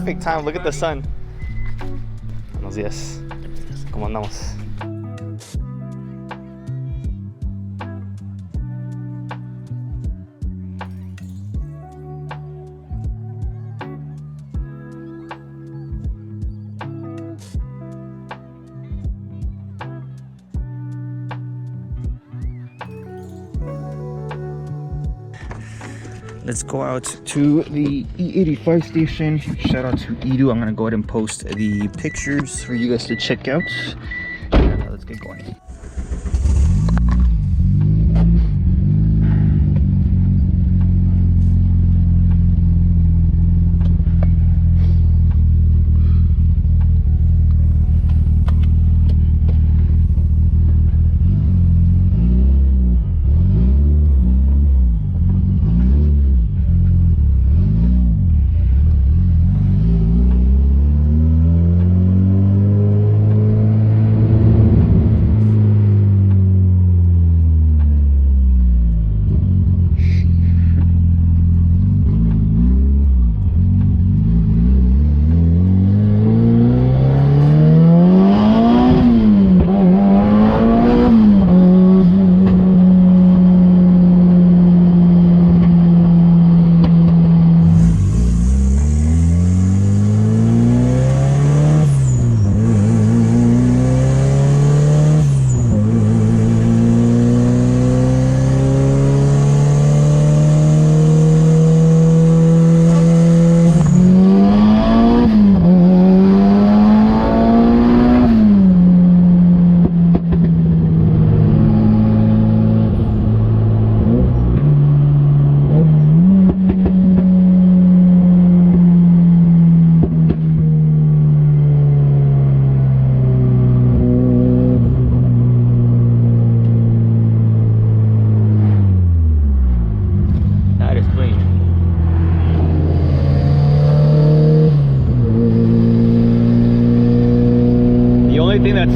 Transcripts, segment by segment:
perfect time. Look at the sun. Buenos días. ¿Cómo andamos? Let's go out to the E85 station. Shout out to Edu. I'm gonna go ahead and post the pictures for you guys to check out. Let's get going.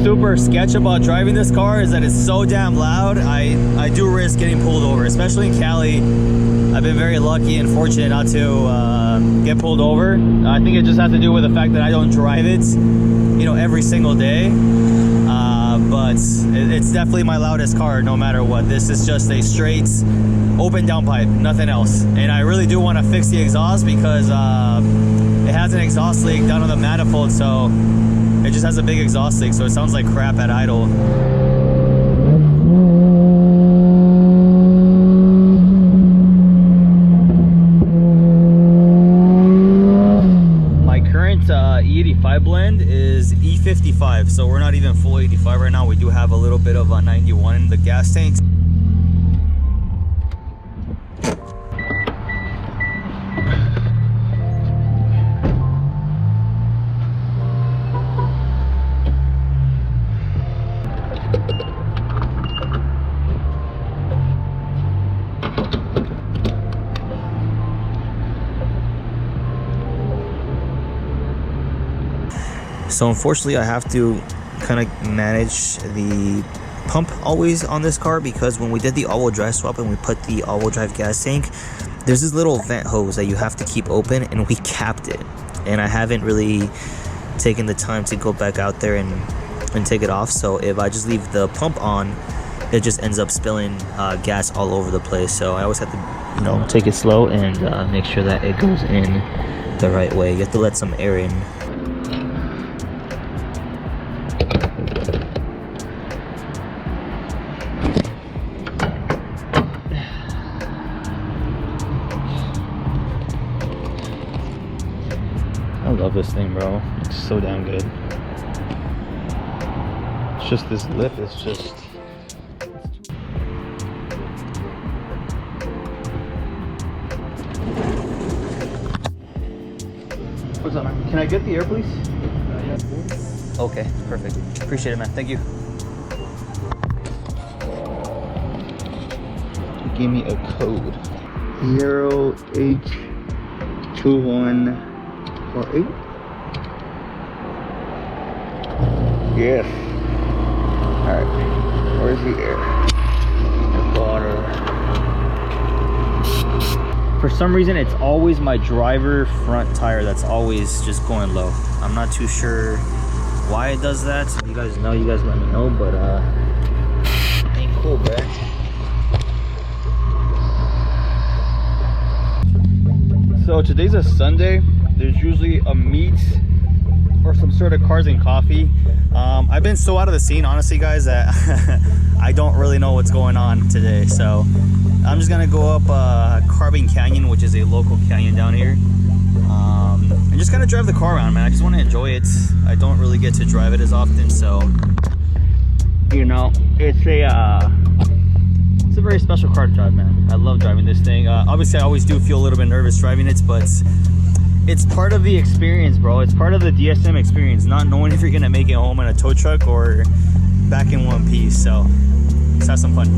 Super sketch about driving this car is that it's so damn loud. I do risk getting pulled over, especially in Cali. I've been very lucky and fortunate not to get pulled over. I think it just has to do with the fact that I don't drive it, you know, every single day. But it's definitely my loudest car no matter what. This is just a straight open downpipe, nothing else. And I really do want to fix the exhaust because it has an exhaust leak down on the manifold, so it just has a big exhaust leak, so it sounds like crap at idle. My current E85 blend is E55, so we're not even full 85 right now. We do have a little bit of a 91 in the gas tank. So unfortunately I have to kind of manage the pump always on this car, because when we did the all-wheel drive swap and we put the all-wheel drive gas tank, there's this little vent hose that you have to keep open, and we capped it, and I haven't really taken the time to go back out there and take it off. So if I just leave the pump on, it just ends up spilling gas all over the place. So I always have to, you know, take it slow and make sure that it goes in the right way. You have to let some air in. I love this thing, bro. It's so damn good. It's just this lip, it's just... What's up, man? Can I get the air, please? Yeah. Okay, perfect. Appreciate it, man. Thank you. Give me a code. 0H2148. Yes. Alright. Where's the air? Water. for some reason it's always my driver front tire that's always just going low. I'm not too sure why it does that. If you guys know, you guys let me know, but ain't cool, bruh. So today's a Sunday. There's usually a meet or some sort of cars and coffee. I've been so out of the scene, honestly, guys, that I don't really know what's going on today. So I'm just gonna go up Carbon Canyon, which is a local canyon down here, and just kind of drive the car around, man. I just want to enjoy it. I don't really get to drive it as often, so you know, it's a very special car to drive, man. I love driving this thing. Obviously, I always do feel a little bit nervous driving it, but it's part of the experience, bro. It's part of the DSM experience, not knowing if you're gonna make it home in a tow truck or back in one piece. So let's have some fun.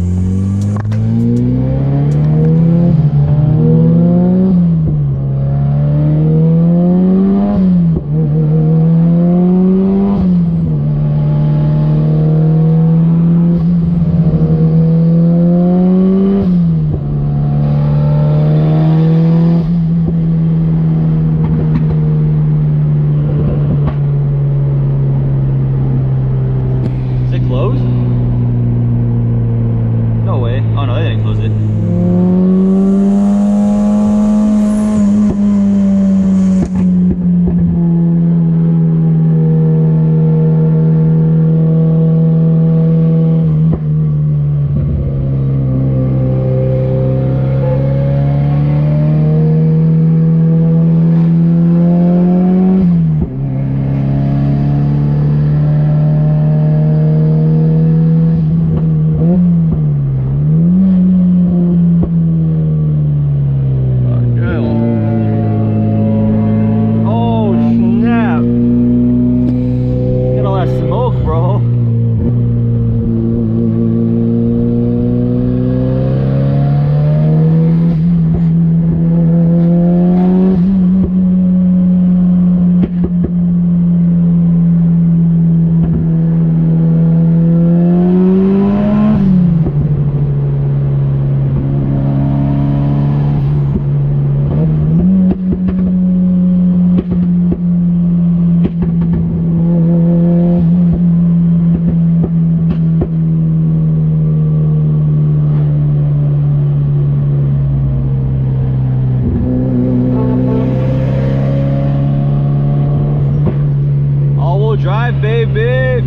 Drive, baby.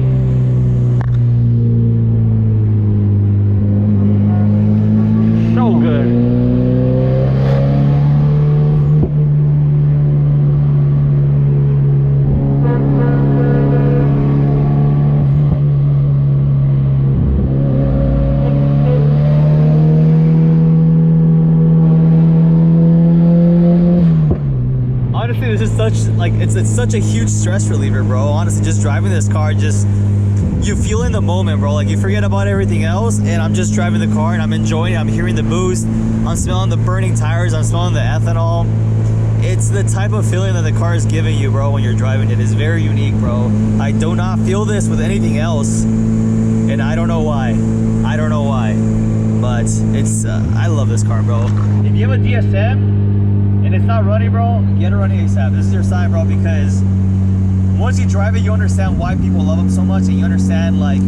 So good. Honestly, this is such it's such a huge stress reliever, bro. Honestly, just driving this car, just you feel in the moment, bro. Like you forget about everything else, and I'm just driving the car and I'm enjoying it. I'm hearing the boost, I'm smelling the burning tires, I'm smelling the ethanol. It's the type of feeling that the car is giving you, bro, when you're driving it. It's very unique, bro. I do not feel this with anything else, and I don't know why. I don't know why, but it's I love this car, bro. If you have a DSM and it's not running, bro, get it running ASAP. This is your sign, bro, because once you drive it, you understand why people love them so much, and you understand, like,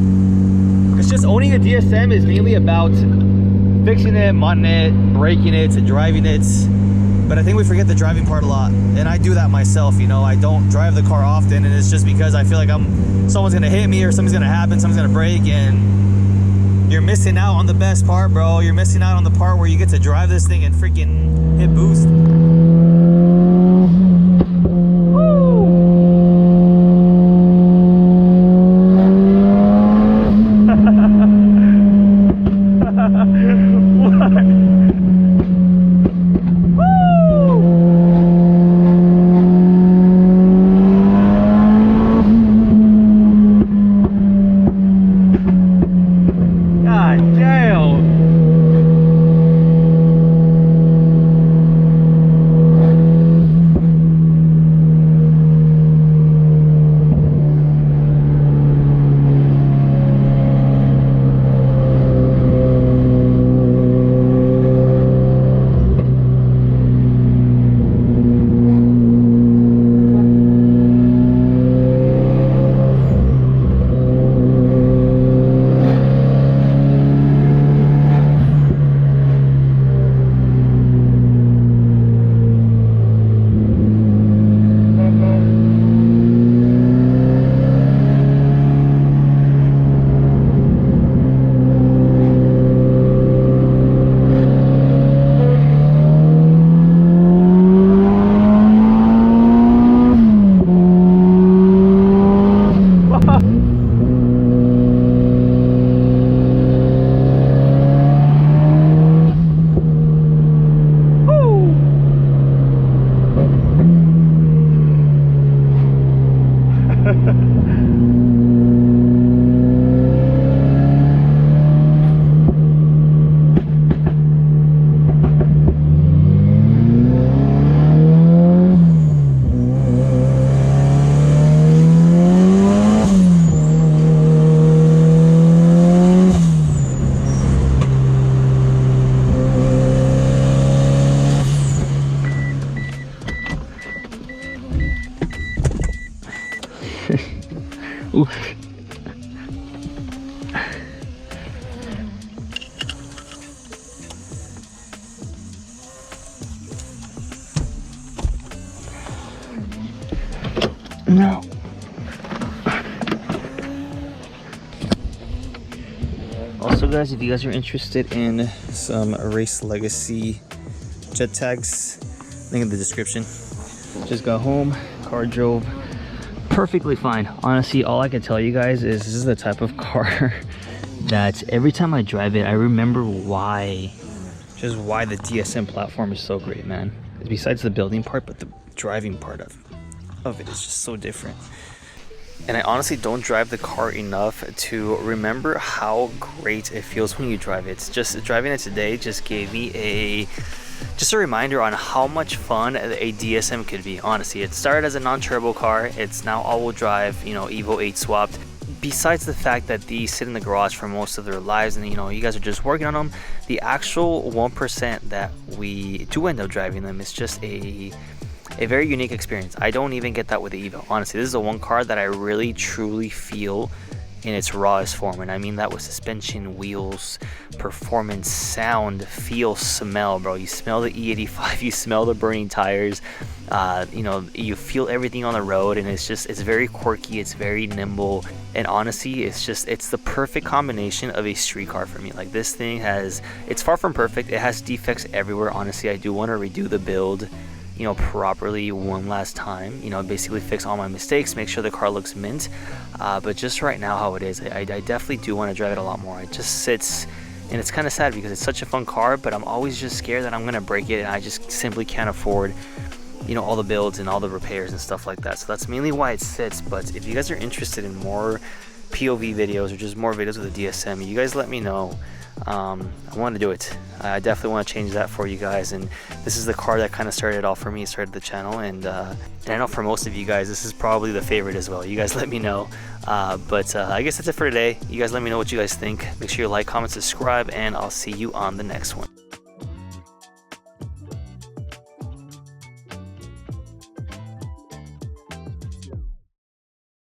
it's just owning a DSM is mainly about fixing it, modding it, braking it, driving it. But I think we forget the driving part a lot, and I do that myself, you know. I don't drive the car often, and it's just because I feel like someone's gonna hit me or something's gonna happen, something's gonna break, and you're missing out on the best part, bro. You're missing out on the part where you get to drive this thing and freaking hit boost. No. Also guys, if you guys are interested in some Race Legacy jet tags, link in the description. Just got home, car drove perfectly fine. Honestly, all I can tell you guys is this is the type of car that every time I drive it, I remember why the DSM platform is so great, man. Besides the building part, but the driving part of it is just so different. And I honestly don't drive the car enough to remember how great it feels when you drive it. It's just driving it today just gave me a reminder on how much fun a DSM could be. Honestly, it started as a non-turbo car. It's now all-wheel drive, you know, Evo 8 swapped. Besides the fact that these sit in the garage for most of their lives and, you know, you guys are just working on them, the actual 1% that we do end up driving them is just a very unique experience. I don't even get that with the Evo. Honestly, this is the one car that I really truly feel in its rawest form, and I mean that with suspension, wheels, performance, sound, feel, smell, bro. You smell the E85, you smell the burning tires, you know, you feel everything on the road, and it's very quirky, it's very nimble, and honestly, it's the perfect combination of a street car for me. Like, this thing it's far from perfect. It has defects everywhere. Honestly, I do want to redo the build, you know, properly one last time, you know, basically fix all my mistakes, make sure the car looks mint, but just right now how it is, I definitely do want to drive it a lot more. It just sits, and it's kind of sad because it's such a fun car, but I'm always just scared that I'm gonna break it, and I just simply can't afford, you know, all the builds and all the repairs and stuff like that. So that's mainly why it sits. But if you guys are interested in more POV videos or just more videos with the DSM, you guys let me know. I want to do it. I definitely want to change that for you guys, and this is the car that kind of started it all for me, started the channel, and I know for most of you guys this is probably the favorite as well. You guys let me know, but I guess that's it for today. You guys let me know what you guys think. Make sure you like, comment, subscribe, and I'll see you on the next one.